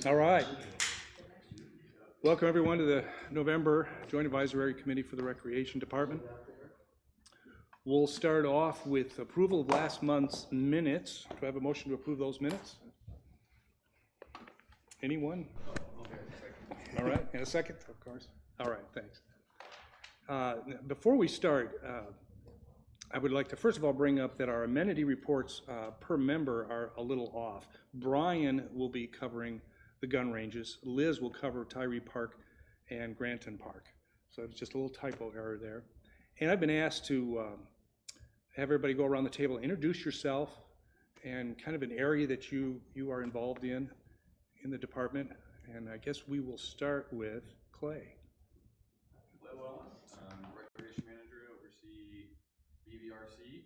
All right. Welcome everyone to the November Joint Advisory Committee for the Recreation Department. We'll start off with approval of last month's minutes. Do I have a motion to approve those minutes? Anyone? All right, and a second, of course. All right, thanks. Before we start, I would like to first of all bring up that our amenity reports per member are a little off. Brian will be covering the gun ranges. Liz will cover Tyree Park and Granton Park. So it's just a little typo error there. And I've been asked to have everybody go around the table, introduce yourself and kind of an area that you are involved in the department. And I guess we will start with Clay. Clay Llewellyn, Recreation Manager, oversee BVRC.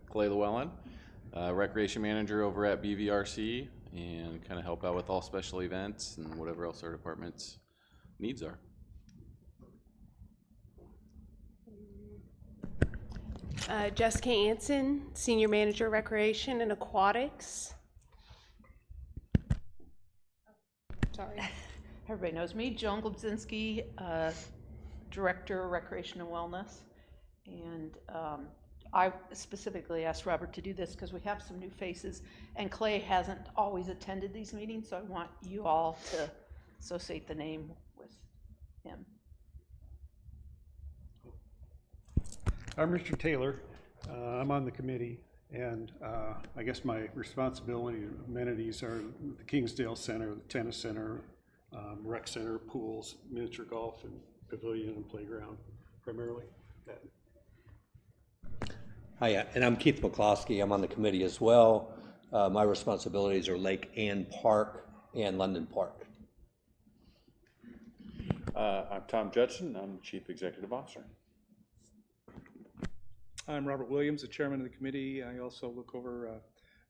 Clay Llewellyn, Recreation Manager over at BVRC, and kind of help out with all special events and whatever else our department's needs are. Jessica Anson, Senior Manager, Recreation and Aquatics. Sorry. Everybody knows me, Joan Glebzinski, Director, Recreation and Wellness. And I specifically asked Robert to do this because we have some new faces, and Clay hasn't always attended these meetings, so I want you all to associate the name with him. I'm Richard Taylor. I'm on the committee, and I guess my responsibility and amenities are the Kingsdale Center, the Tennis Center, Rec Center, pools, miniature golf, and pavilion and playground, primarily. Hi, and I'm Keith McCloskey. I'm on the committee as well. My responsibilities are Lake Ann Park and London Park. I'm Tom Judson. I'm Chief Executive Officer. I'm Robert Williams, the chairman of the committee. I also look over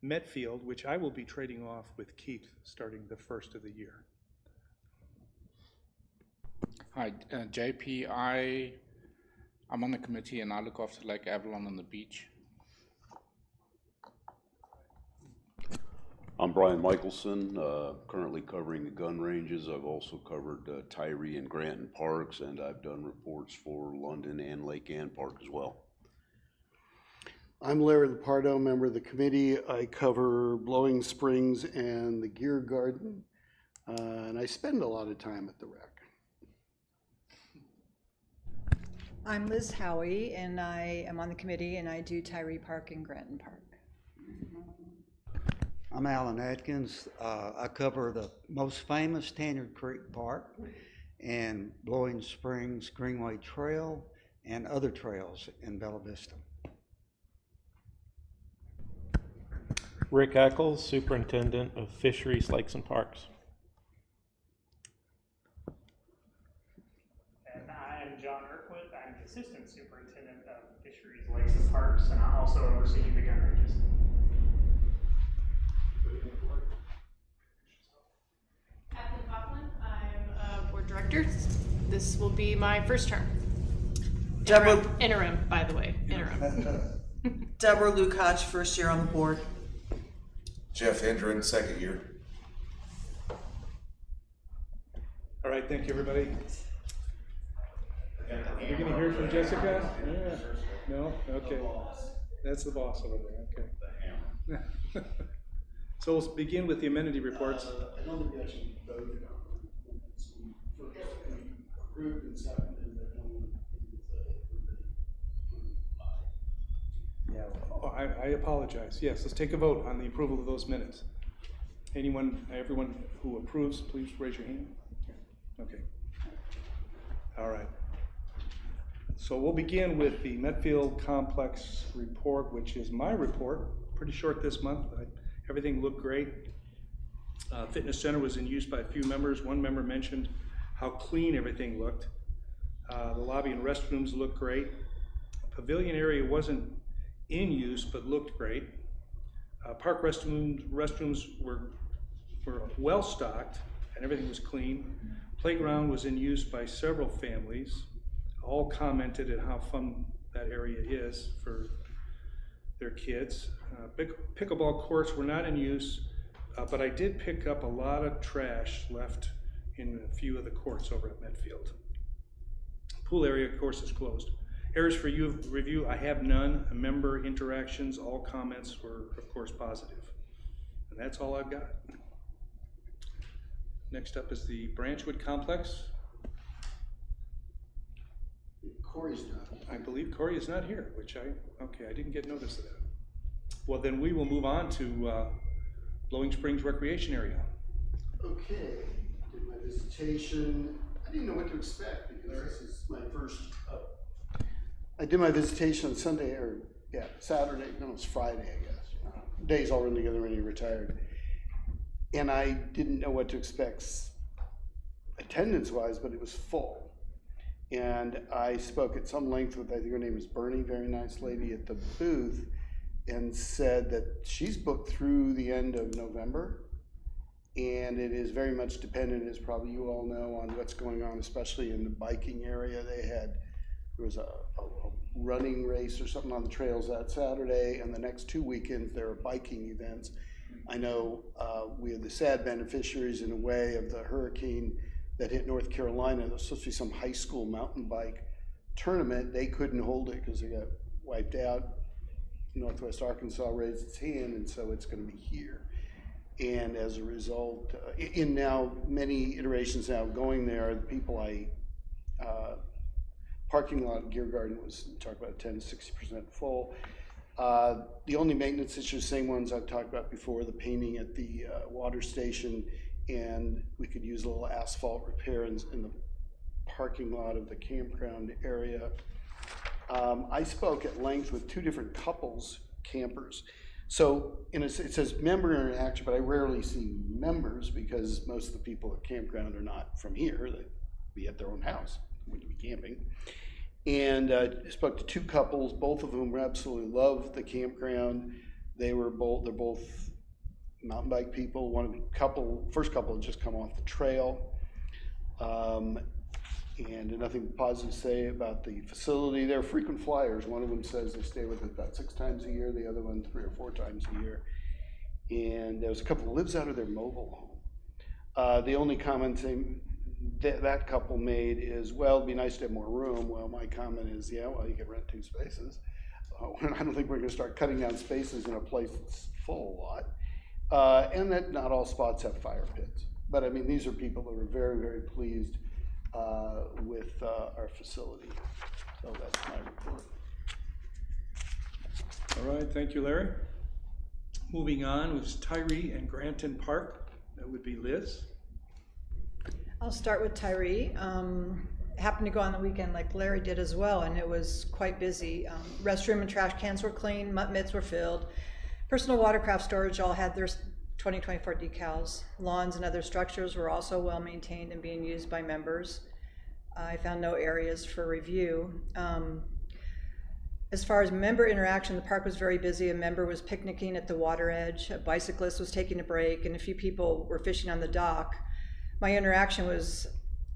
Metfield, which I will be trading off with Keith starting the first of the year. Hi, JP. I'm on the committee and I look after Lake Avalon and the beach. I'm Brian Michelson, currently covering the gun ranges. I've also covered Tyree and Granton Parks, and I've done reports for London and Lake Ann Park as well. I'm Larry Lepardo, member of the committee. I cover Blowing Springs and the Gear Garden, and I spend a lot of time at the rec. I'm Liz Howie, and I am on the committee, and I do Tyree Park and Granton Park. I'm Alan Atkins. I cover the most famous Tanyard Creek Park and Blowing Springs Greenway Trail and other trails in Bella Vista. Rick Eccles, Superintendent of Fisheries, Lakes and Parks. And I am John Urquhart. I'm the Assistant Superintendent of Fisheries, Lakes and Parks, and I also oversee the gun ranges. Kathleen Coughlin, I'm Board Director. This will be my first term. Interim, by the way, interim. Deborah Lukács, first year on the board. Jeff Hendren, second year. All right, thank you, everybody. You're going to hear from Jessica? Yeah. No? Okay. That's the boss over there. Okay. So we'll begin with the amenity reports. I don't think we actually voted on it. Approved and seconded. Yeah. Oh, I apologize. Yes, let's take a vote on the approval of those minutes. Everyone who approves, please raise your hand. Okay. All right. So we'll begin with the Metfield Complex report, which is my report. Pretty short this month. Everything looked great. Fitness center was in use by a few members. One member mentioned how clean everything looked. The lobby and restrooms looked great. Pavilion area wasn't in use but looked great. Park restrooms were well stocked and everything was clean. Playground was in use by several families. All commented at how fun that area is for their kids. Pickleball courts were not in use, but I did pick up a lot of trash left in a few of the courts over at Medfield. Pool area, of course, is closed. Areas for you review, I have none. Member interactions, all comments were, of course, positive. And that's all I've got. Next up is the Branchwood Complex. Corey's not. I believe Corey is not here, which I didn't get notice of that. Well, then we will move on to Blowing Springs Recreation Area. Okay, did my visitation. I didn't know what to expect because this is my first. I did my visitation on Sunday, or Saturday. No, it's Friday, I guess. Days all run together when you're retired. And I didn't know what to expect attendance-wise, but it was full. And I spoke at some length with, I think her name is Bernie, very nice lady at the booth, and said that she's booked through the end of November. And it is very much dependent, as probably you all know, on what's going on, especially in the biking area. There was a running race or something on the trails that Saturday, and the next 2 weekends there are biking events. I know we are the sad beneficiaries in a way of the hurricane that hit North Carolina. There's supposed to be some high school mountain bike tournament. They couldn't hold it because they got wiped out. Northwest Arkansas raised its hand, and so it's going to be here. And as a result, in now many iterations now going there, the people parking lot at Gear Garden was talked about 10 to 60% full. The only maintenance issues, same ones I've talked about before, the painting at the water station, and we could use a little asphalt repair in the parking lot of the campground area. I spoke at length with 2 different couples, campers. So it says member interaction, but I rarely see members because most of the people at campground are not from here. They'd be at their own house when you be camping. And I spoke to 2 couples, both of whom absolutely love the campground. They're both mountain bike people. First couple had just come off the trail. And nothing positive to say about the facility. They're frequent flyers. One of them says they stay with it about 6 times a year, the other one 3 or 4 times a year. And there's a couple who lives out of their mobile home. The only comment that couple made is, well, it'd be nice to have more room. Well, my comment is, yeah, well, you can rent 2 spaces. I don't think we're going to start cutting down spaces in a place that's full a lot. And that not all spots have fire pits. But I mean, these are people that are very, very pleased with our facility. So that's my report. All right, thank you, Larry. Moving on was Tyree and Granton Park. That would be Liz. I'll start with Tyree. Happened to go on the weekend like Larry did as well, and it was quite busy. Restroom and trash cans were clean, mutt mitts were filled. Personal watercraft storage all had their 2024 decals. Lawns and other structures were also well maintained and being used by members. I found no areas for review. As far as member interaction, the park was very busy. A member was picnicking at the water edge, a bicyclist was taking a break, and a few people were fishing on the dock. My interaction was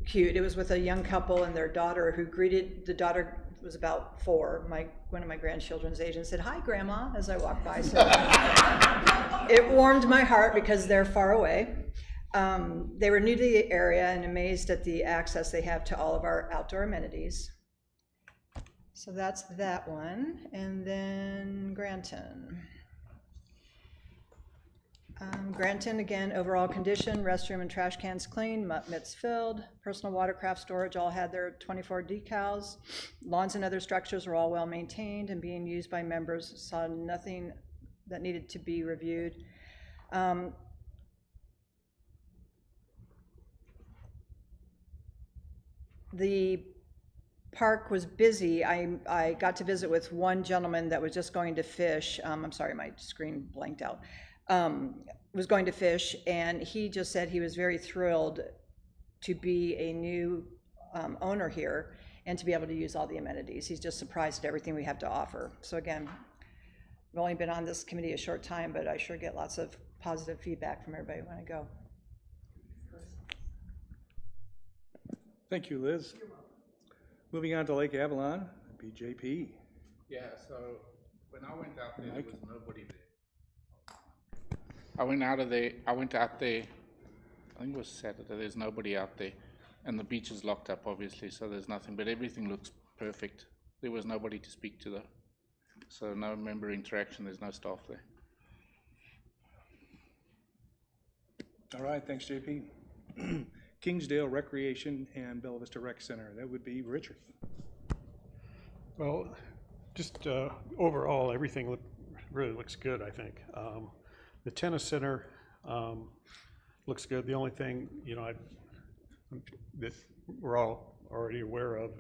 cute. It was with a young couple and their daughter who greeted, the daughter was about 4, one of my grandchildren's age, and said, "Hi, Grandma," as I walked by. So it warmed my heart because they're far away. They were new to the area and amazed at the access they have to all of our outdoor amenities. So that's that one. And then Granton. Granton, again, overall condition, restroom and trash cans clean, mutt mitts filled, personal watercraft storage all had their 24 decals, lawns and other structures were all well maintained and being used by members, saw nothing that needed to be reviewed. The park was busy. I got to visit with one gentleman that was just going to fish. I'm sorry, my screen blanked out. Was going to fish, and he just said he was very thrilled to be a new owner here and to be able to use all the amenities. He's just surprised at everything we have to offer. So again, I've only been on this committee a short time, but I sure get lots of positive feedback from everybody when I go. Thank you, Liz. Moving on to Lake Avalon, BJP. Yeah, so When I went out there, there was nobody there. I went out there, I think it was Saturday, there's nobody out there. And the beach is locked up, obviously, so there's nothing, but everything looks perfect. There was nobody to speak to, though. So no member interaction, there's no staff there. All right, thanks, JP. Kingsdale Recreation and Bella Vista Rec Center, that would be Richard. Well, just overall, everything really looks good, I think. The tennis center looks good. The only thing, that we're all already aware of,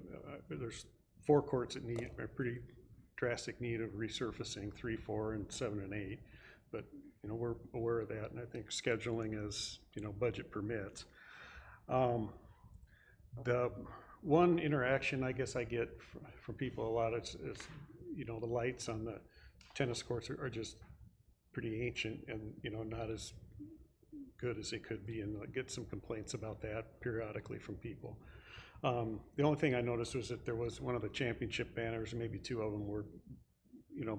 there's 4 courts that need a pretty drastic need of resurfacing, 3, 4, and 7 and 8. But we're aware of that, and I think scheduling as budget permits. The one interaction I guess I get from people a lot is the lights on the tennis courts are just pretty ancient and not as good as they could be, and I get some complaints about that periodically from people. The only thing I noticed was that there was one of the championship banners, maybe 2 of them were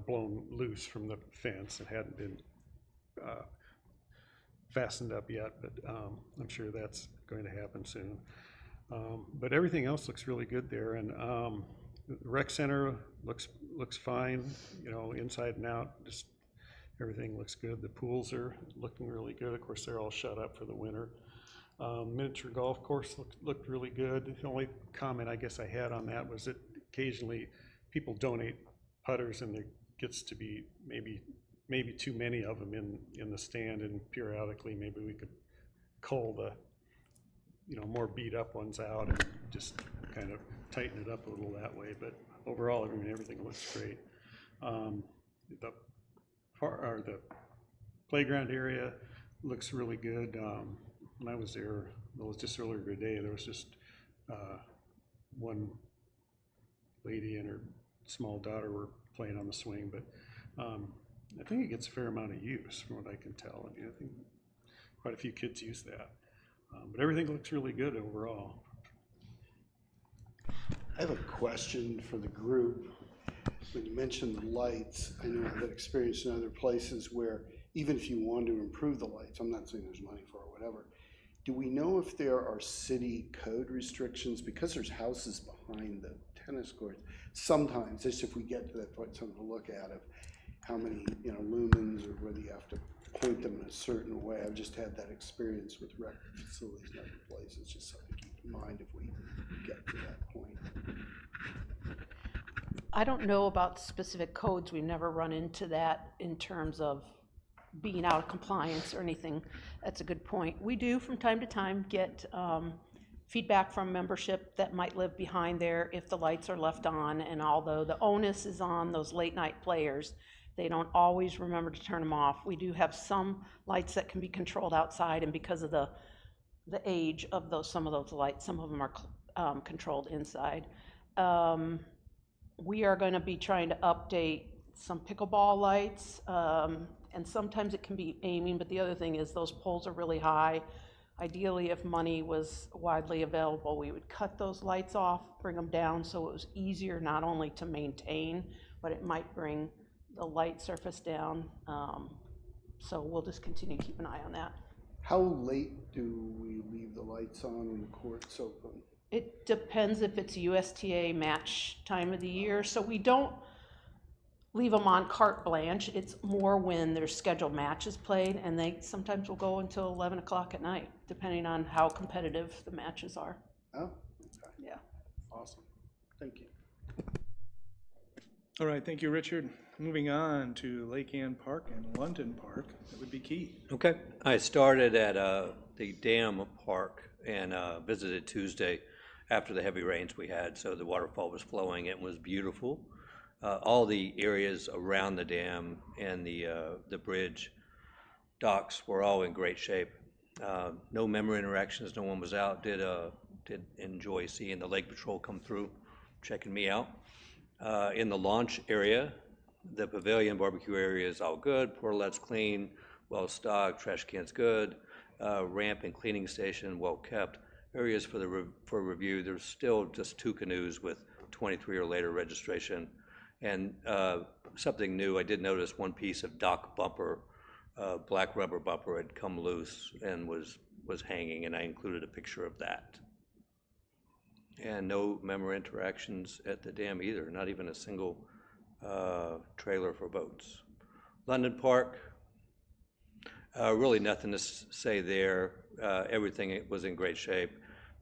blown loose from the fence and hadn't been fastened up yet, but I'm sure that's going to happen soon. But everything else looks really good there, and the rec center looks fine, inside and out. Just everything looks good. The pools are looking really good. Of course, they're all shut up for the winter. Miniature golf course looked really good. The only comment I guess I had on that was that occasionally people donate putters, and there gets to be maybe too many of them in the stand, and periodically maybe we could cull the more beat up ones out and just kind of tighten it up a little that way. But overall, everything looks great. The playground area looks really good. When I was there, it was just earlier today, there was just one lady and her small daughter were playing on the swing, but I think it gets a fair amount of use from what I can tell. I think quite a few kids use that. But everything looks really good overall. I have a question for the group. When you mentioned the lights, I know I've had experience in other places where even if you want to improve the lights, I'm not saying there's money for it or whatever, do we know if there are city code restrictions? Because there's houses behind the tennis courts. Sometimes, just if we get to that point, something to look at of how many lumens, or whether you have to point them in a certain way. I've just had that experience with rec facilities in other places, just something to keep in mind if we get to that point. I don't know about specific codes. We've never run into that in terms of being out of compliance or anything. That's a good point. We do from time to time get feedback from membership that might live behind there if the lights are left on, and although the onus is on those late night players, they don't always remember to turn them off. We do have some lights that can be controlled outside, and because of the age of some of those lights, some of them are controlled inside. We are going to be trying to update some pickleball lights, and sometimes it can be aiming, but the other thing is those poles are really high. Ideally, if money was widely available, we would cut those lights off, bring them down so it was easier not only to maintain, but it might bring the light surface down. So we'll just continue to keep an eye on that. How late do we leave the lights on when the court's open? It depends if it's USTA match time of the year. So we don't leave them on carte blanche. It's more when there's scheduled matches played, and they sometimes will go until 11 o'clock at night, depending on how competitive the matches are. Oh, okay. Yeah. Awesome. Thank you. All right, thank you, Richard. Moving on to Lake Ann Park and London Park, that would be Keith. Okay, I started at the dam park and visited Tuesday after the heavy rains we had, so the waterfall was flowing. It was beautiful. All the areas around the dam and the bridge docks were all in great shape. No member interactions, no one was out. Did enjoy seeing the Lake Patrol come through, checking me out. In the launch area, the pavilion barbecue area is all good. Portalet's clean, well stocked, trash can's good. Ramp and cleaning station well kept. Areas for review. There's still just 2 canoes with 23 or later registration. And something new. I did notice one piece of dock bumper, black rubber bumper had come loose and was hanging, and I included a picture of that. And no member interactions at the dam either, not even a single trailer for boats. London Park, really nothing to say there. Everything was in great shape.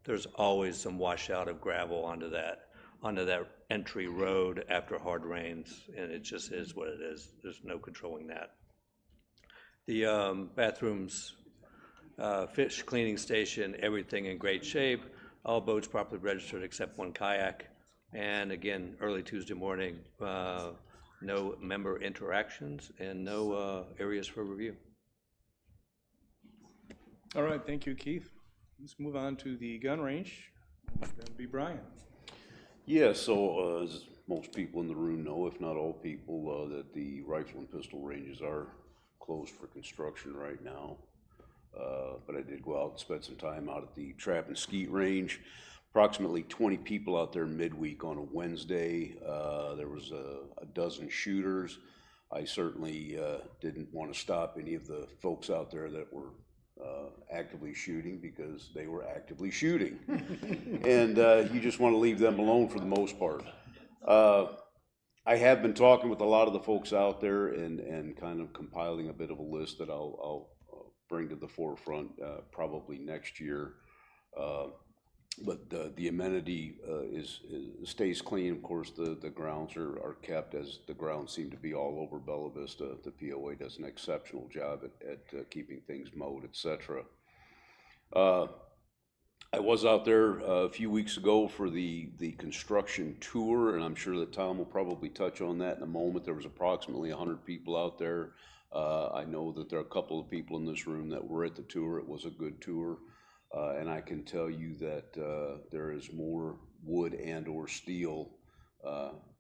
There's always some washout of gravel onto that entry road after hard rains, and it just is what it is. There's no controlling that. The bathrooms, fish cleaning station, everything in great shape. All boats properly registered except one kayak. And again, early Tuesday morning, no member interactions and no areas for review. All right, thank you, Keith. Let's move on to the gun range. That'd be Brian. Yeah, so as most people in the room know, if not all people, that the rifle and pistol ranges are closed for construction right now. But I did go out and spend some time out at the trap and skeet range. Approximately 20 people out there midweek on a Wednesday. There was a dozen shooters. I certainly didn't want to stop any of the folks out there that were actively shooting, because they were actively shooting. And you just want to leave them alone for the most part. I have been talking with a lot of the folks out there and kind of compiling a bit of a list that I'll bring to the forefront probably next year. But the amenity stays clean. Of course, the grounds are kept, as the grounds seem to be all over Bella Vista. The POA does an exceptional job at keeping things mowed, etc. I was out there a few weeks ago for the construction tour, and I'm sure that Tom will probably touch on that in a moment. There was approximately 100 people out there. I know that there are a couple of people in this room that were at the tour. It was a good tour. And I can tell you that there is more wood and or steel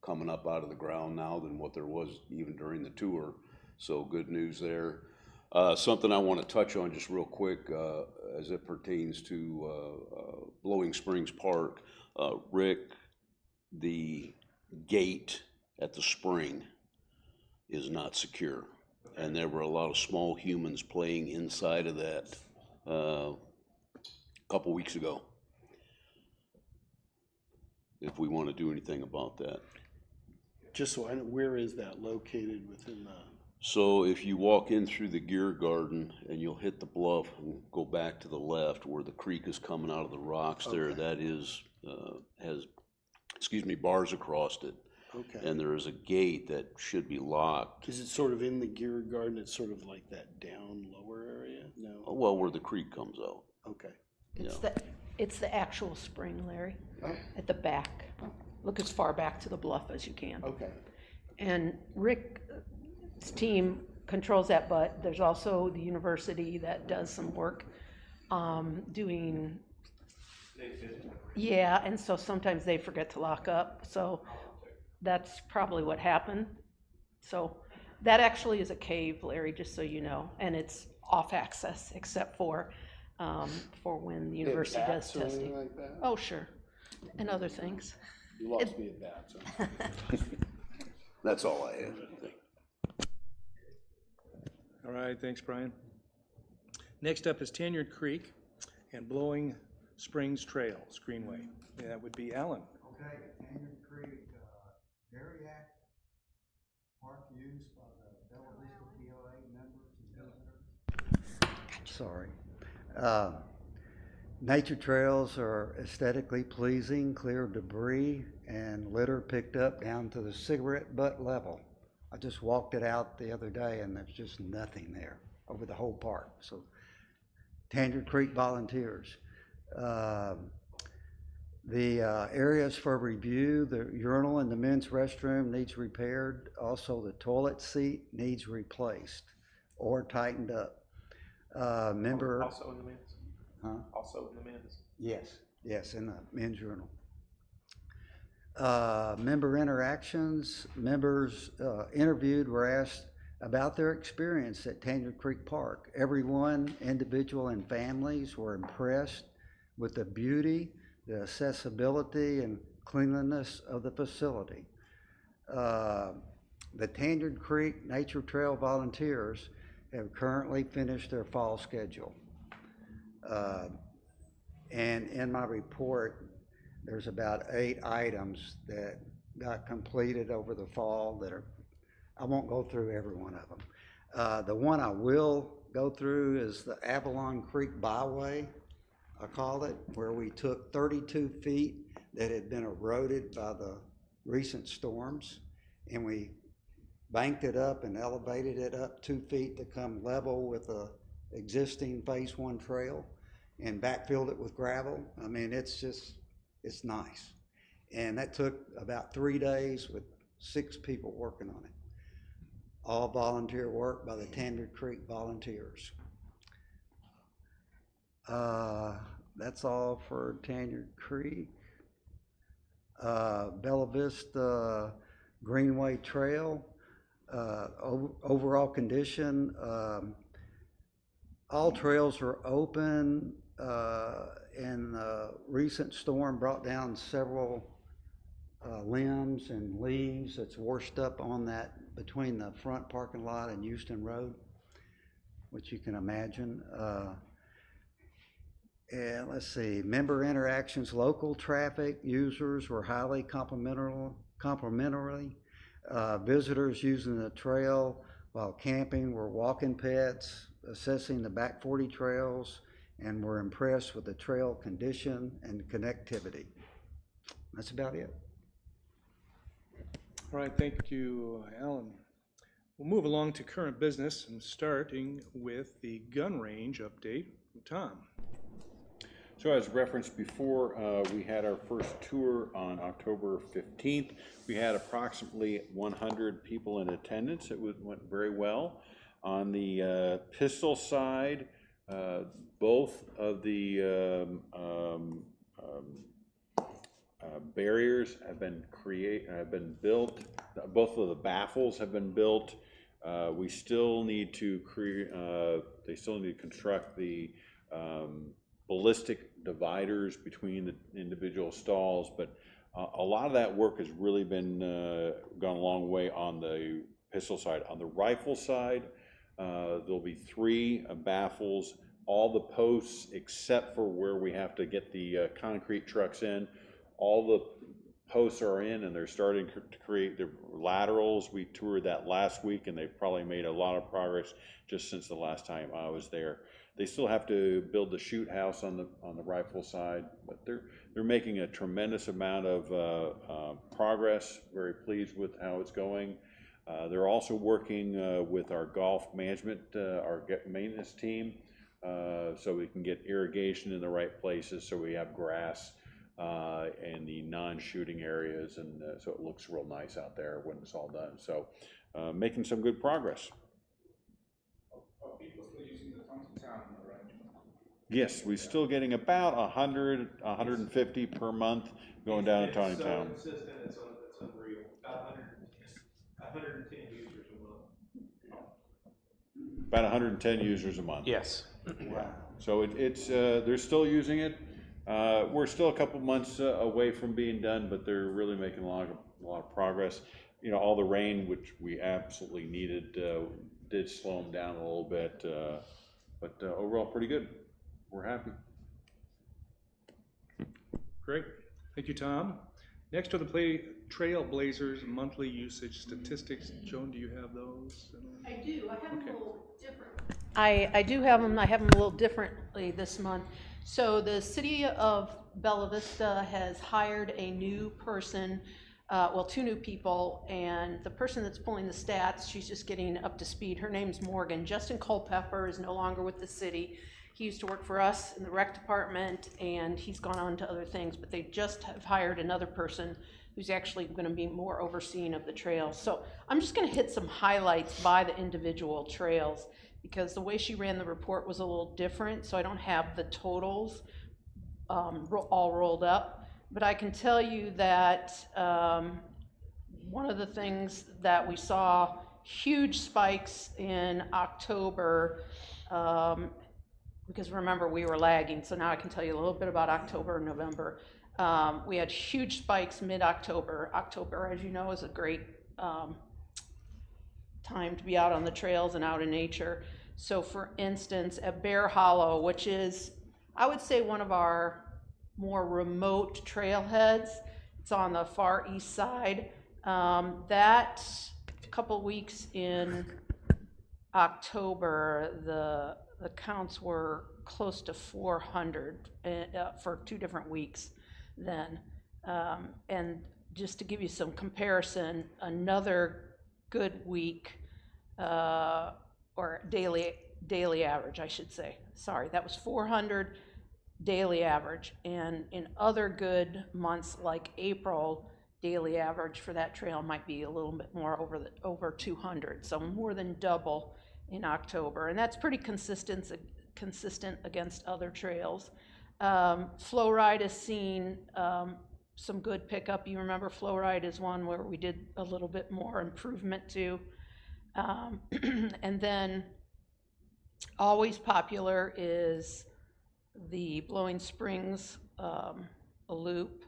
coming up out of the ground now than what there was even during the tour. So good news there. Something I want to touch on just real quick as it pertains to Blowing Springs Park. Rick, the gate at the spring is not secure. And there were a lot of small humans playing inside of that couple weeks ago. If we want to do anything about that. Just so I know, where is that located within the? So if you walk in through the Gear Garden and you'll hit the bluff and go back to the left where the creek is coming out of the rocks there, that is, has, bars across it. Okay. And there is a gate that should be locked. Is it sort of in the Gear Garden? It's sort of like that down lower area? No? Well, where the creek comes out. Okay. It's the actual spring, Larry, at the back. Look as far back to the bluff as you can. Okay. And Rick's team controls that, but there's also the university that does some work doing. Yeah, and so sometimes they forget to lock up. So that's probably what happened. So that actually is a cave, Larry, just so you know, and it's off access except for when the university does testing. Like that? Oh, sure, and other things. You lost me at that. So. That's all I have. All right, thanks, Brian. Next up is Tanyard Creek and Blowing Springs Trail, Greenway. And that would be Alan. Okay, Tanyard Creek, very active. Park used by the Bella Vista POA members and visitors. Sorry. Nature trails are aesthetically pleasing, clear of debris and litter picked up down to the cigarette butt level. I just walked it out the other day and there's just nothing there over the whole park. So Tanyard Creek volunteers. The areas for review, the urinal in the men's restroom needs repaired. Also the toilet seat needs replaced or tightened up. Member. Also in the men's? Huh? Also in the men's? Yes, in the men's urinal. Member interactions, members interviewed were asked about their experience at Tanyard Creek Park. Everyone, individual and families, were impressed with the beauty, the accessibility, and cleanliness of the facility. The Tanyard Creek Nature Trail volunteers have currently finished their fall schedule. And in my report, there's about 8 items that got completed over the fall that are, I won't go through every one of them. The one I will go through is the Avalon Creek Byway, I call it, where we took 32 feet that had been eroded by the recent storms, and we banked it up and elevated it up 2 feet to come level with the existing Phase 1 trail and backfilled it with gravel. I mean, it's nice. And that took about 3 days with 6 people working on it. All volunteer work by the Tanyard Creek volunteers. That's all for Tanyard Creek. Bella Vista Greenway Trail, overall condition, all trails are open, and the recent storm brought down several limbs and leaves that's washed up on that between the front parking lot and Houston Road, which you can imagine. And let's see, member interactions, local traffic users were highly complimentary. Visitors using the trail while camping were walking pets, assessing the back 40 trails, and were impressed with the trail condition and connectivity. That's about it. All right, thank you, Alan. We'll move along to current business and starting with the gun range update. Tom. So as referenced before, we had our first tour on October 15th. We had approximately 100 people in attendance. It went very well. On the pistol side, both of the barriers have been built. Both of the baffles have been built. We still need to they still need to construct the ballistic dividers between the individual stalls, but a lot of that work has really been gone a long way on the pistol side. On the rifle side, there'll be 3 baffles. All the posts, except for where we have to get the concrete trucks in, all the posts are in, and they're starting to create the laterals. We toured that last week, and they've probably made a lot of progress just since the last time I was there. They still have to build the shoot house on the rifle side, but they're making a tremendous amount of progress. Very pleased with how it's going. They're also working with our golf management, our maintenance team, so we can get irrigation in the right places, so we have grass in the non-shooting areas, and so it looks real nice out there when it's all done. So making some good progress. Are people still using the Town, right? Yes, we're still getting about 100, 150 per month going down to Town. It's so consistent, it's unreal. About 110 users a month. About 110 users a month. Yes. Wow. So they're still using it. We're still a couple months away from being done, but they're really making a lot of progress. You know, all the rain, which we absolutely needed, did slow them down a little bit, but overall pretty good. We're happy. Great, thank you, Tom. Next are the Trailblazers monthly usage statistics. Joan, do you have those? I do. I have them a little different. I do have them. I have them a little differently this month. So the city of Bella Vista has hired a new person, well, 2 new people, and the person that's pulling the stats, she's just getting up to speed. Her name's Morgan. Justin Culpepper is no longer with the city. He used to work for us in the rec department, and he's gone on to other things, but they just have hired another person who's actually going to be more overseeing of the trails. So I'm just going to hit some highlights by the individual trails, because the way she ran the report was a little different, so I don't have the totals all rolled up. But I can tell you that one of the things that we saw, huge spikes in October, because remember, we were lagging, so now I can tell you a little bit about October and November. We had huge spikes mid-October. October, as you know, is a great time to be out on the trails and out in nature. So for instance, at Bear Hollow, which is, I would say, one of our more remote trailheads, it's on the far east side. That couple weeks in October, the counts were close to 400 for 2 different weeks then. And just to give you some comparison, another good week, or daily average, I should say. Sorry, that was 400 daily average. And in other good months like April, daily average for that trail might be a little bit more over 200. So more than double in October. And that's pretty consistent against other trails. Flow Ride has seen some good pickup. You remember Flow Ride is one where we did a little bit more improvement to. And then always popular is the Blowing Springs loop.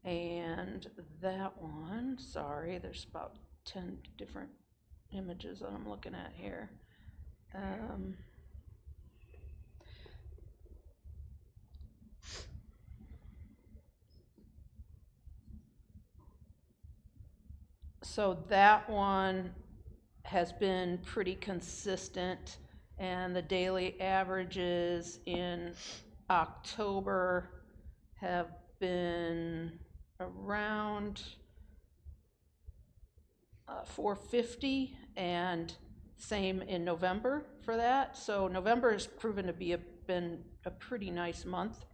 And that one, sorry, there's about 10 different images that I'm looking at here. So that one has been pretty consistent, and the daily averages in October have been around 450, and same in November for that. So November has proven to been a pretty nice month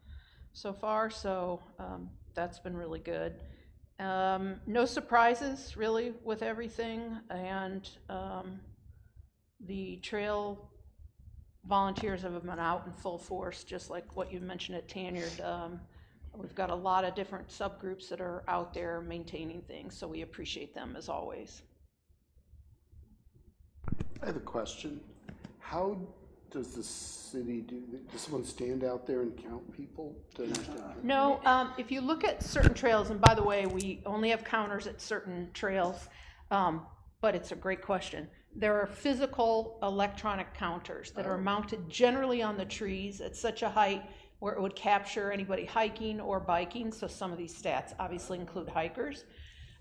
so far, so that's been really good. No surprises really with everything, and the trail volunteers have been out in full force, just like what you mentioned at Tanyard. We've got a lot of different subgroups that are out there maintaining things, so we appreciate them as always. I have a question. How does the city do that? Does someone stand out there and count people to understand? No, if you look at certain trails, and by the way, we only have counters at certain trails, but it's a great question. There are physical electronic counters that are mounted generally on the trees at such a height where it would capture anybody hiking or biking, so some of these stats obviously include hikers.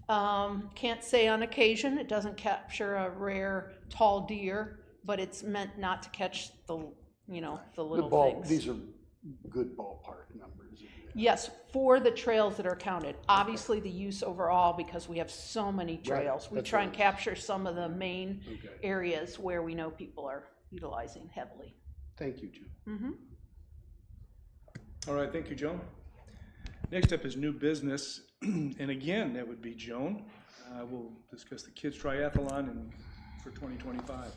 Can't say on occasion, it doesn't capture a rare tall deer, but it's meant not to catch the little things. These are good ballpark numbers. Yes, for the trails that are counted. Obviously the use overall, because we have so many trails, we try and capture some of the main areas where we know people are utilizing heavily. Thank you, Jim. Mm-hmm. All right, thank you, Joan. Next up is new business, and again, that would be Joan. We'll discuss the kids triathlon for 2025.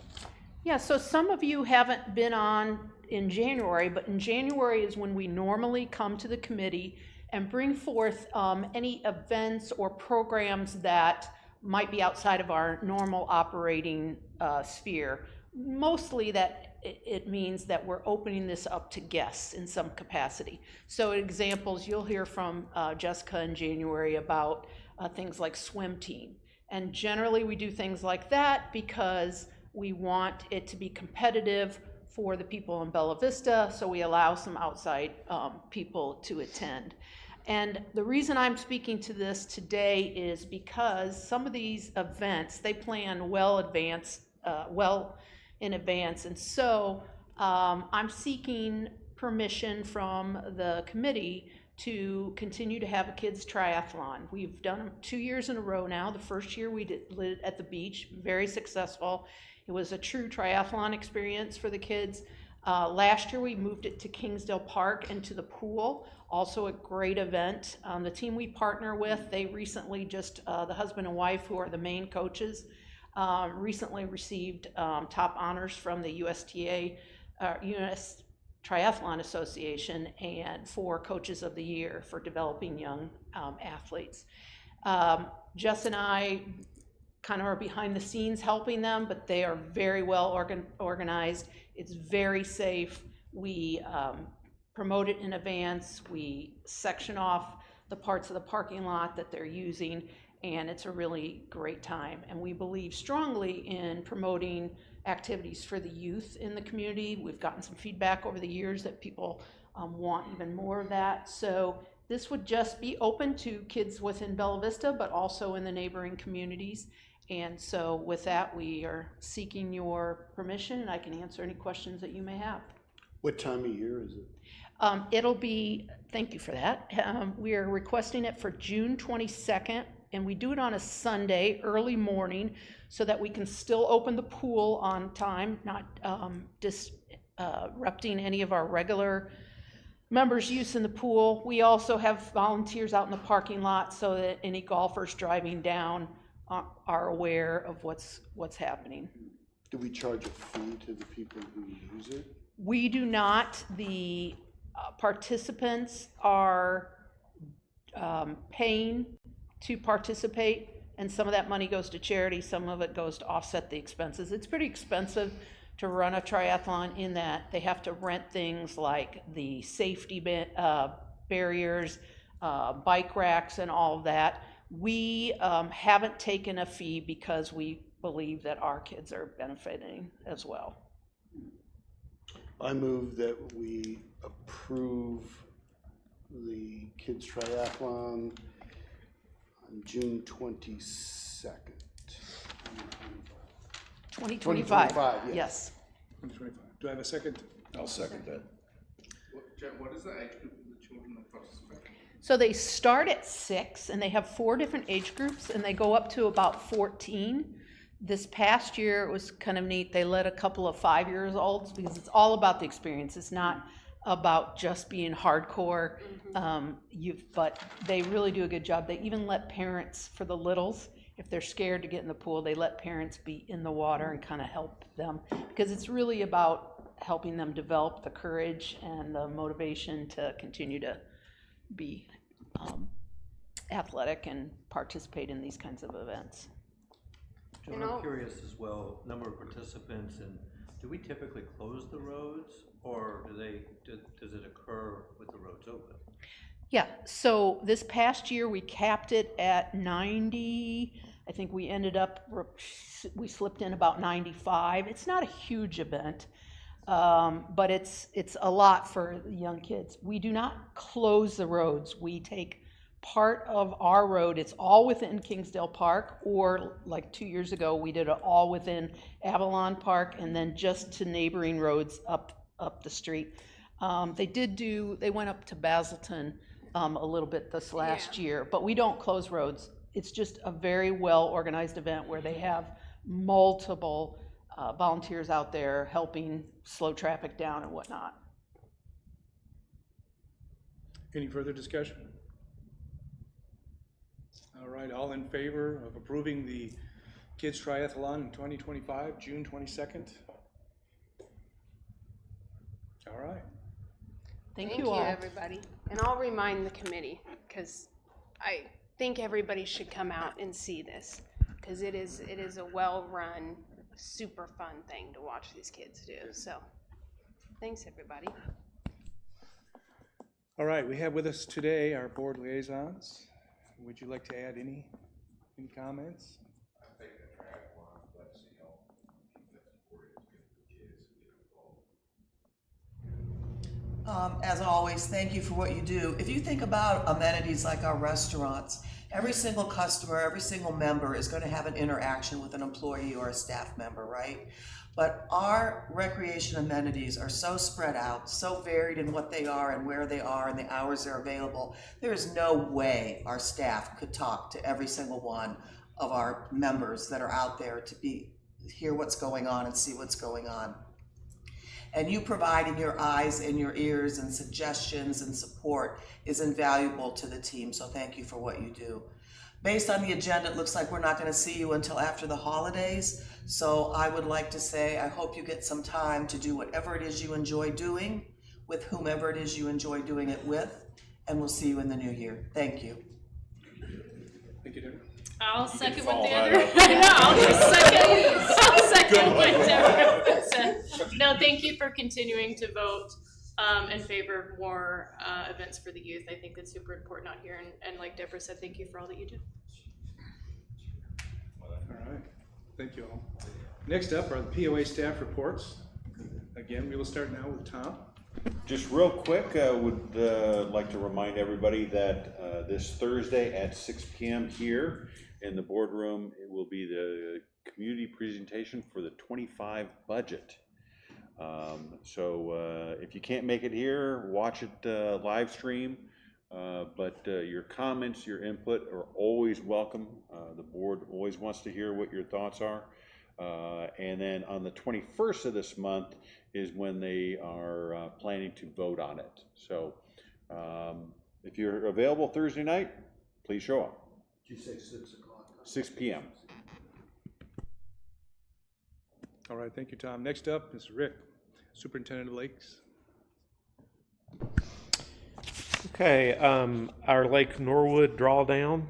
Yeah, so some of you haven't been on in January, but in January is when we normally come to the committee and bring forth any events or programs that might be outside of our normal operating sphere. Mostly that it means that we're opening this up to guests in some capacity. So examples, you'll hear from Jessica in January about things like swim team. And generally we do things like that because we want it to be competitive for the people in Bella Vista, so we allow some outside people to attend. And the reason I'm speaking to this today is because some of these events, they plan well in advance, and so I'm seeking permission from the committee to continue to have a kids triathlon. We've done them 2 years in a row now. The first year we did it at the beach, very successful. It was a true triathlon experience for the kids. Last year we moved it to Kingsdale Park and to the pool, also a great event. The team we partner with, they recently just, the husband and wife who are the main coaches, recently received top honors from the USTA, US Triathlon Association, and for Coaches of the Year for developing young athletes. Jess and I kind of are behind the scenes helping them, but they are very well organized. It's very safe. We promote it in advance. We section off the parts of the parking lot that they're using, and it's a really great time. And we believe strongly in promoting activities for the youth in the community. We've gotten some feedback over the years that people want even more of that. So this would just be open to kids within Bella Vista, but also in the neighboring communities. And so with that, we are seeking your permission, and I can answer any questions that you may have. What time of year is it? It'll be, thank you for that. We are requesting it for June 22nd, and we do it on a Sunday, early morning, so that we can still open the pool on time, not disrupting any of our regular members' use in the pool. We also have volunteers out in the parking lot so that any golfers driving down are aware of what's happening. Do we charge a fee to the people who use it? We do not. The participants are paying to participate, and some of that money goes to charity, some of it goes to offset the expenses. It's pretty expensive to run a triathlon in that they have to rent things like the safety barriers, bike racks, and all of that. We haven't taken a fee because we believe that our kids are benefiting as well. I move that we approve the kids triathlon on June 22nd. 2025. 2025, yes. 2025. Do I have a second? I'll second that. What is the age group of the children that participate? So they start at 6, and they have 4 different age groups, and they go up to about 14. This past year, it was kind of neat. They let a couple of 5-year-olds, because it's all about the experience. It's not about just being hardcore, but they really do a good job. They even let parents, for the littles, if they're scared to get in the pool, they let parents be in the water and kind of help them, because it's really about helping them develop the courage and the motivation to continue to be athletic and participate in these kinds of events. John, I'm curious as well, number of participants, and do we typically close the roads, or does it occur with the roads open? Yeah, so this past year we capped it at 90. I think we ended up, we slipped in about 95. It's not a huge event, but it's a lot for young kids. We do not close the roads. We take part of our road, it's all within Kingsdale Park, or like 2 years ago, we did it all within Avalon Park, and then just to neighboring roads up the street. They went up to Basilton a little bit this last year, but we don't close roads. It's just a very well-organized event where they have multiple volunteers out there helping slow traffic down and whatnot. Any further discussion? All right, all in favor of approving the Kids Triathlon in 2025, June 22nd? All right. Thank you all. Everybody. And I'll remind the committee, because I think everybody should come out and see this, because it is a well-run, super fun thing to watch these kids do. So thanks, everybody. All right, we have with us today our board liaisons. Would you like to add any comments? I think the triathlon, let's see how that's important, it's good for kids to get involved. As always, thank you for what you do. If you think about amenities like our restaurants, every single customer, every single member is going to have an interaction with an employee or a staff member, right? But our recreation amenities are so spread out, so varied in what they are and where they are and the hours they're available. There is no way our staff could talk to every single one of our members that are out there to hear what's going on and see what's going on. And you providing your eyes and your ears and suggestions and support is invaluable to the team, so thank you for what you do. Based on the agenda, it looks like we're not going to see you until after the holidays, so I would like to say I hope you get some time to do whatever it is you enjoy doing with whomever it is you enjoy doing it with, and we'll see you in the new year. Thank you. Thank you, Deborah. I'll second what Deborah. I'll second what Deborah said. No, thank you for continuing to vote in favor of more events for the youth. I think that's super important out here, and like Deborah said, thank you for all that you do. All right, thank you all. Next up are the POA staff reports. Again, we will start now with Tom. Just real quick, would like to remind everybody that this Thursday at 6 p.m. here in the boardroom, it will be the community presentation for the 25 budget. So if you can't make it here, watch it live stream. But your comments, your input are always welcome. The board always wants to hear what your thoughts are. And then on the 21st of this month is when they are planning to vote on it. So if you're available Thursday night, please show up. Did you say 6 o'clock? 6 p.m. All right, thank you, Tom. Next up is Rick, Superintendent of Lakes. Okay, our Lake Norwood drawdown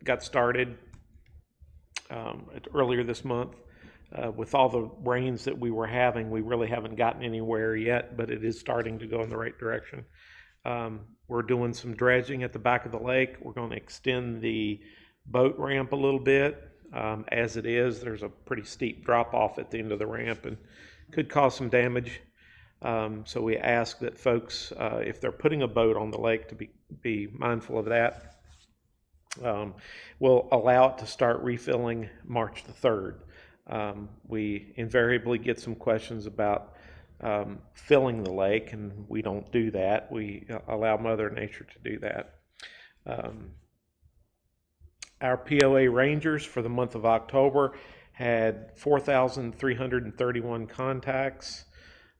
got started earlier this month. With all the rains that we were having, we really haven't gotten anywhere yet, but it is starting to go in the right direction. We're doing some dredging at the back of the lake. We're going to extend the boat ramp a little bit. As it is, there's a pretty steep drop off at the end of the ramp and could cause some damage. So we ask that folks, if they're putting a boat on the lake, to be mindful of that. We'll allow it to start refilling March the 3rd. We invariably get some questions about filling the lake, and we don't do that. We allow Mother Nature to do that. Our POA Rangers for the month of October had 4,331 contacts,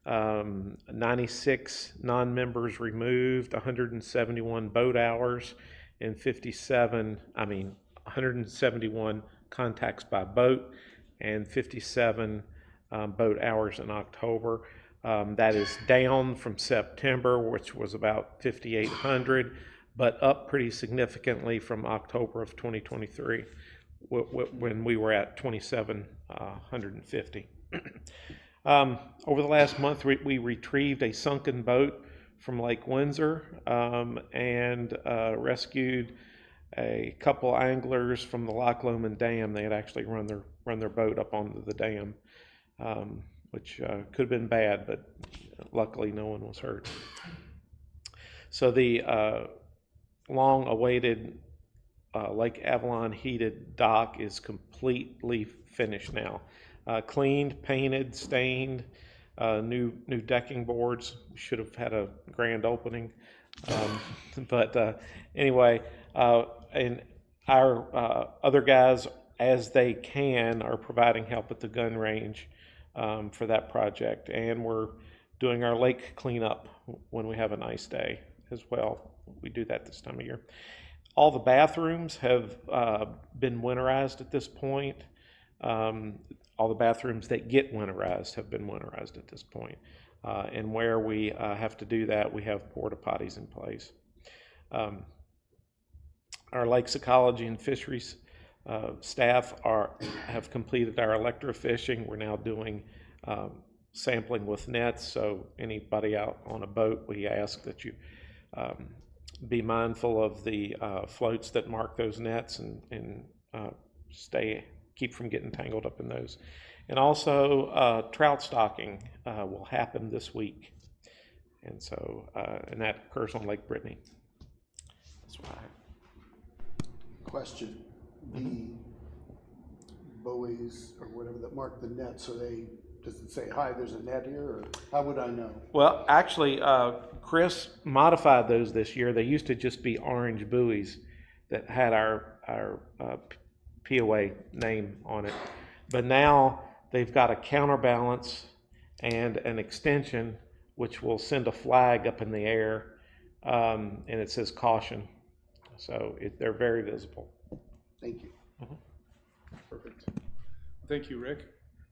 96 non-members removed, 171 boat hours, and 171 contacts by boat, and 57 boat hours in October. That is down from September, which was about 5,800, but up pretty significantly from October of 2023, when we were at 2,750. Over the last month, we retrieved a sunken boat from Lake Windsor and rescued a couple anglers from the Loch Lomond Dam. They had actually run their boat up onto the dam, which could have been bad, but luckily no one was hurt. So the long-awaited Lake Avalon heated dock is completely finished now. Cleaned, painted, stained, new decking boards. We should have had a grand opening. But anyway, and our other guys, as they can, are providing help at the gun range for that project. And we're doing our lake cleanup when we have a nice day as well. We do that this time of year. All the bathrooms have been winterized at this point. All the bathrooms that get winterized have been winterized at this point. And where we have to do that, we have porta potties in place. Our lakes ecology and fisheries staff have completed our electrofishing. We're now doing sampling with nets. So anybody out on a boat, we ask that you be mindful of the floats that mark those nets and keep from getting tangled up in those. And also trout stocking will happen this week. And so, and that occurs on Lake Brittany. That's why. Question, the buoys or whatever that mark the nets, does it say, hi, there's a net here, or how would I know? Well, actually, Chris modified those this year. They used to just be orange buoys that had our POA name on it. But now they've got a counterbalance and an extension which will send a flag up in the air, and it says caution. So they're very visible. Thank you. Perfect. Thank you, Rick.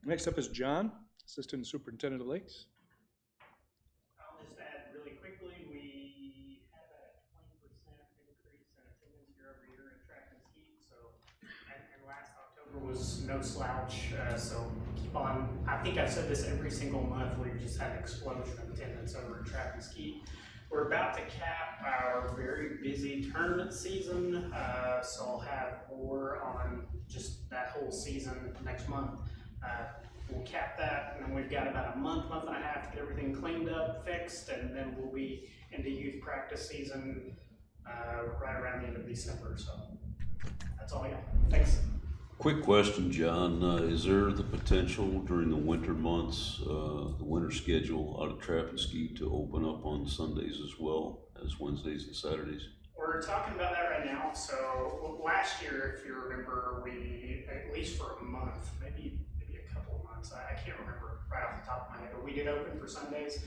Next up is John, Assistant Superintendent of Lakes. I'll just add really quickly, we have a 20% increase in attendance year over year in track and skeet. So, and last October was no slouch. So keep on. I think I've said this every single month. We've just had an explosion of attendance over in track and skeet. we're about to cap our very busy tournament season, so I'll have more on just that whole season next month. We'll cap that, and then we've got about a month and a half to get everything cleaned up, fixed, and then we'll be into youth practice season right around the end of December. So that's all I got. Thanks. Quick question, John. Is there the potential during the winter months, the winter schedule out of Trap and Ski to open up on Sundays as well as Wednesdays and Saturdays? We're talking about that right now. So last year, if you remember, we, at least for a month, maybe a couple of months, I can't remember right off the top of my head, but we did open for Sundays.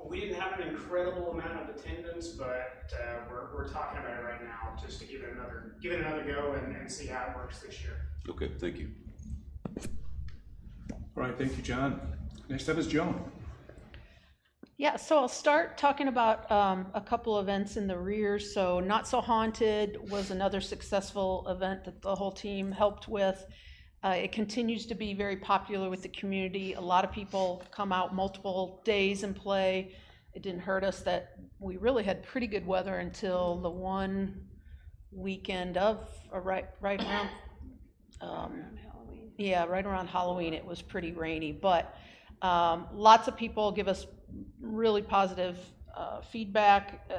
We didn't have an incredible amount of attendance, but we're talking about it right now just to give it another go and see how it works this year. Okay, thank you. All right, thank you, John. Next up is Joan. Yeah, so I'll start talking about a couple events in the rear. So Not So Haunted was another successful event that the whole team helped with. It continues to be very popular with the community. A lot of people come out multiple days and play. It didn't hurt us that we really had pretty good weather until the one weekend of, right around, Halloween. yeah, right around Halloween. It was pretty rainy, but lots of people give us really positive feedback.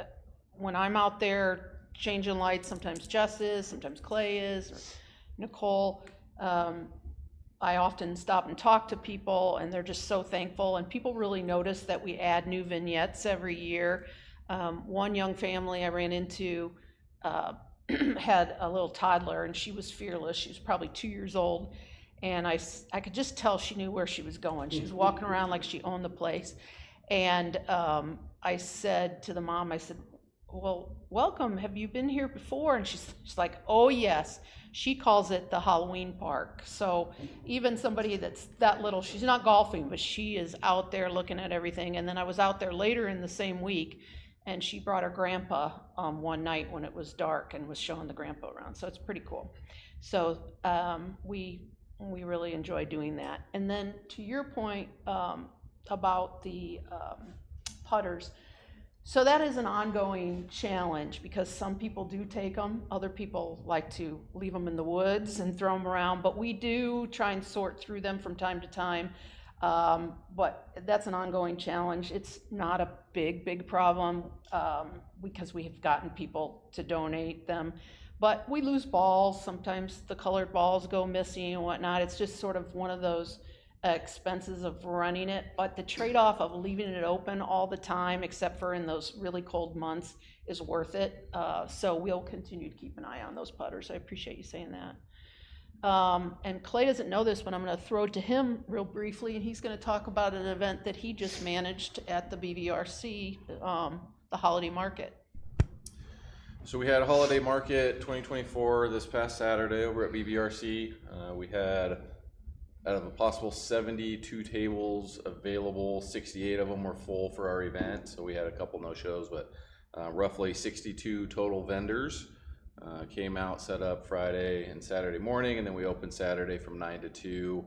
When I'm out there changing lights, sometimes Jess is, sometimes Clay is, or Nicole. I often stop and talk to people, and they're just so thankful, and people really notice that we add new vignettes every year. One young family I ran into had a little toddler, and she was fearless. She was probably 2 years old, and I could just tell she knew where she was going. She was walking around like she owned the place, and I said to the mom, I said, well, welcome, have you been here before? And she's like, oh yes. She calls it the Halloween park. So even somebody that's that little, she's not golfing, but she is out there looking at everything. And then I was out there later in the same week, and she brought her grandpa one night when it was dark and was showing the grandpa around. So it's pretty cool. So we really enjoy doing that. And then to your point about the putters, so that is an ongoing challenge because some people do take them. Other people like to leave them in the woods and throw them around, but we do try and sort through them from time to time. But that's an ongoing challenge. It's not a big problem because we have gotten people to donate them. But we lose balls. Sometimes the colored balls go missing and whatnot. It's just sort of one of those expenses of running it, but the trade-off of leaving it open all the time, except for in those really cold months, is worth it. So we'll continue to keep an eye on those putters. I appreciate you saying that. And Clay doesn't know this, but I'm going to throw it to him real briefly, and he's going to talk about an event that he just managed at the BVRC, the Holiday Market. So we had a Holiday Market 2024 this past Saturday over at BVRC. We had, out of a possible 72 tables available, 68 of them were full for our event. So we had a couple no-shows, but roughly 62 total vendors came out, set up Friday and Saturday morning, and then we opened Saturday from 9 to 2.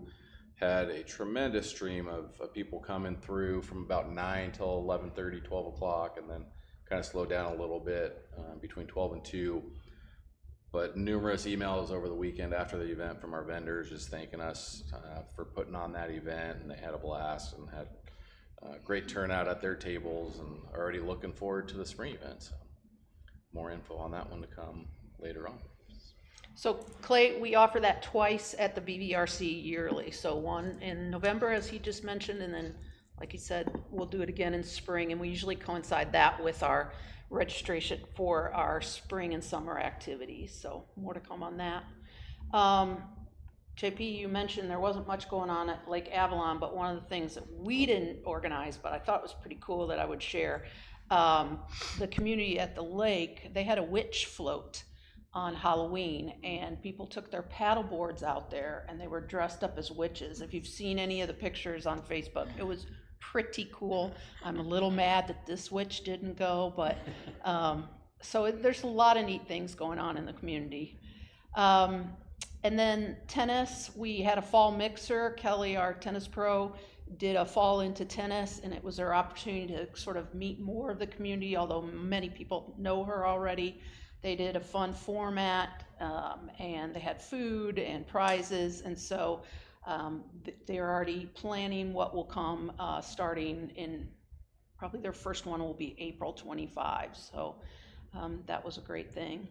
Had a tremendous stream of people coming through from about 9 till 11:30, 12 o'clock, and then kind of slowed down a little bit between 12 and 2. But numerous emails over the weekend after the event from our vendors just thanking us for putting on that event, and they had a blast and had great turnout at their tables and already looking forward to the spring event. So more info on that one to come later on. So Clay, we offer that twice at the BVRC yearly. So one in November, as he just mentioned, and then, like he said, we'll do it again in spring, and we usually coincide that with our registration for our spring and summer activities. So more to come on that. JP, you mentioned there wasn't much going on at Lake Avalon, but one of the things that we didn't organize, but I thought was pretty cool that I would share, the community at the lake, they had a witch float on Halloween, and people took their paddle boards out there and they were dressed up as witches. If you've seen any of the pictures on Facebook, it was pretty cool. I'm a little mad that this witch didn't go, but so there's a lot of neat things going on in the community. And then tennis, we had a fall mixer. Kelly, our tennis pro, did a fall into tennis, and it was their opportunity to sort of meet more of the community, although many people know her already. They did a fun format, and they had food and prizes, and so they're already planning what will come starting in, probably their first one will be April 25, so that was a great thing.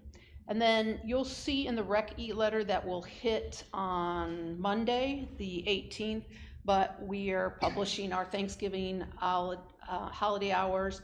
And then you'll see in the Rec e-letter that will hit on Monday, the 18th, but we are publishing our Thanksgiving holiday hours.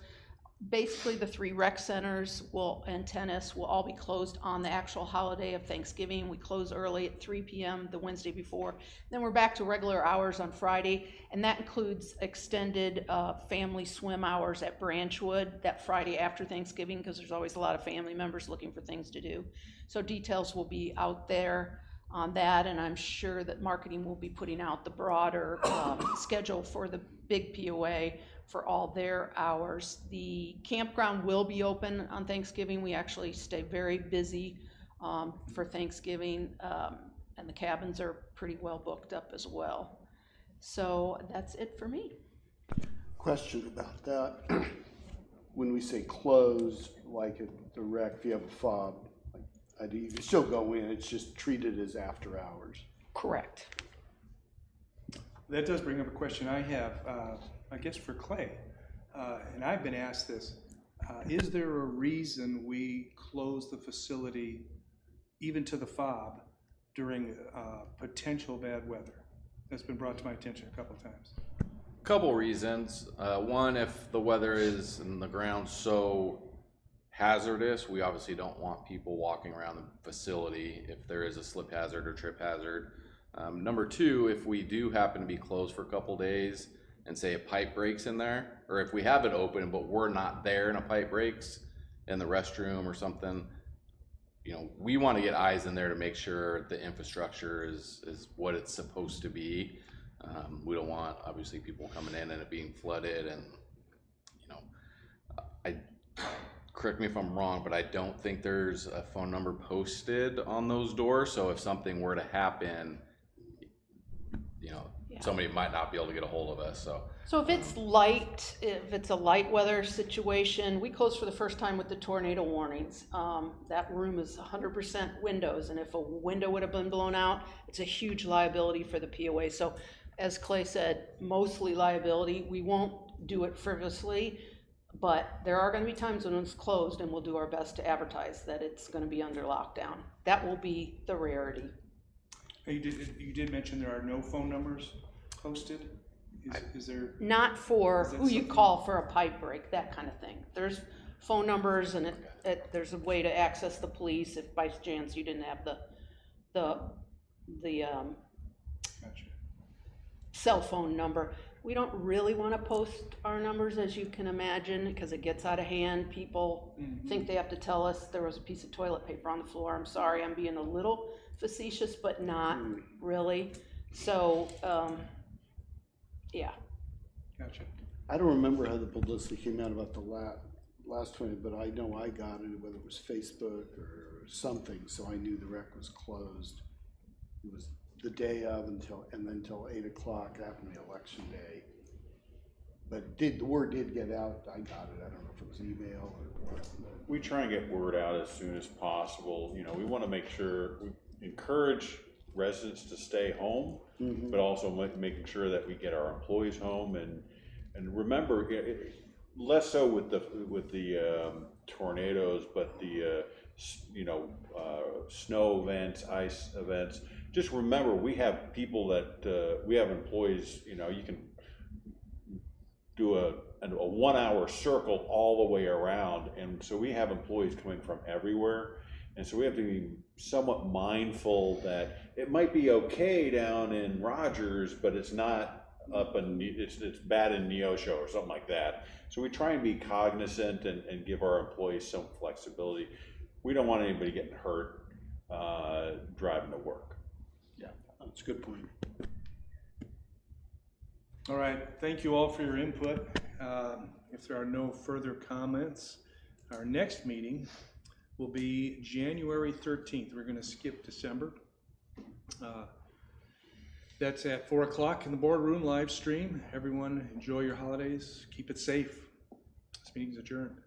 Basically, the 3 rec centers and tennis will all be closed on the actual holiday of Thanksgiving. We close early at 3 p.m. the Wednesday before. Then we're back to regular hours on Friday, and that includes extended family swim hours at Branchwood that Friday after Thanksgiving, because there's always a lot of family members looking for things to do. So details will be out there on that, and I'm sure that marketing will be putting out the broader schedule for the big POA for all their hours. The campground will be open on Thanksgiving. We actually stay very busy for Thanksgiving, and the cabins are pretty well booked up as well. So that's it for me. Question about that. When we say closed, like at the rec, if you have a fob, you can still go in, it's just treated as after hours. Correct. That does bring up a question I have, I guess for Clay, and I've been asked this. Is there a reason we close the facility even to the fob during potential bad weather? That's been brought to my attention a couple of times. Couple reasons. One, if the weather is and the ground so hazardous, we obviously don't want people walking around the facility if there is a slip hazard or trip hazard. Number 2, if we do happen to be closed for a couple days and say a pipe breaks in there, or if we have it open but we're not there and a pipe breaks in the restroom or something, we want to get eyes in there to make sure the infrastructure is what it's supposed to be. We don't want obviously people coming in and it being flooded, and correct me if I'm wrong, but I don't think there's a phone number posted on those doors, so if something were to happen, somebody might not be able to get a hold of us. So if it's light, if it's a light weather situation, we closed for the first time with the tornado warnings. That room is 100% windows, and if a window would have been blown out, it's a huge liability for the POA. So as Clay said, mostly liability. We won't do it frivolously, but there are going to be times when it's closed, and we'll do our best to advertise that it's going to be under lockdown. That will be the rarity. You did mention there are no phone numbers posted? Is there? Not for who you call for a pipe break, that kind of thing. There's phone numbers, and there's a way to access the police if by chance you didn't have the Gotcha. cell phone number. We don't really want to post our numbers, as you can imagine, because it gets out of hand. People think they have to tell us there was a piece of toilet paper on the floor. I'm sorry, I'm being a little facetious, but not really. So, yeah. Gotcha. I don't remember how the publicity came out about the last 20, but I know I got it, whether it was Facebook or something, so I knew the rec was closed. It was the day of until 8 o'clock after the election day. But the word did get out. I got it. I don't know if it was email or what. We try and get word out as soon as possible. We want to make sure we encourage residents to stay home, but also making sure that we get our employees home. And remember, less so with the tornadoes, but the snow events, ice events. Just remember, we have people that we have employees. You can do a 1 hour circle all the way around, and so we have employees coming from everywhere, and so we have to be somewhat mindful that it might be okay down in Rogers, but it's not up in it's bad in Neosho or something like that. So we try and be cognizant and give our employees some flexibility. We don't want anybody getting hurt driving to work. Yeah, that's a good point. All right, thank you all for your input. If there are no further comments, our next meeting will be January 13th. We're going to skip December. That's at 4 o'clock in the boardroom, live stream. Everyone enjoy your holidays. Keep it safe. This meeting's adjourned.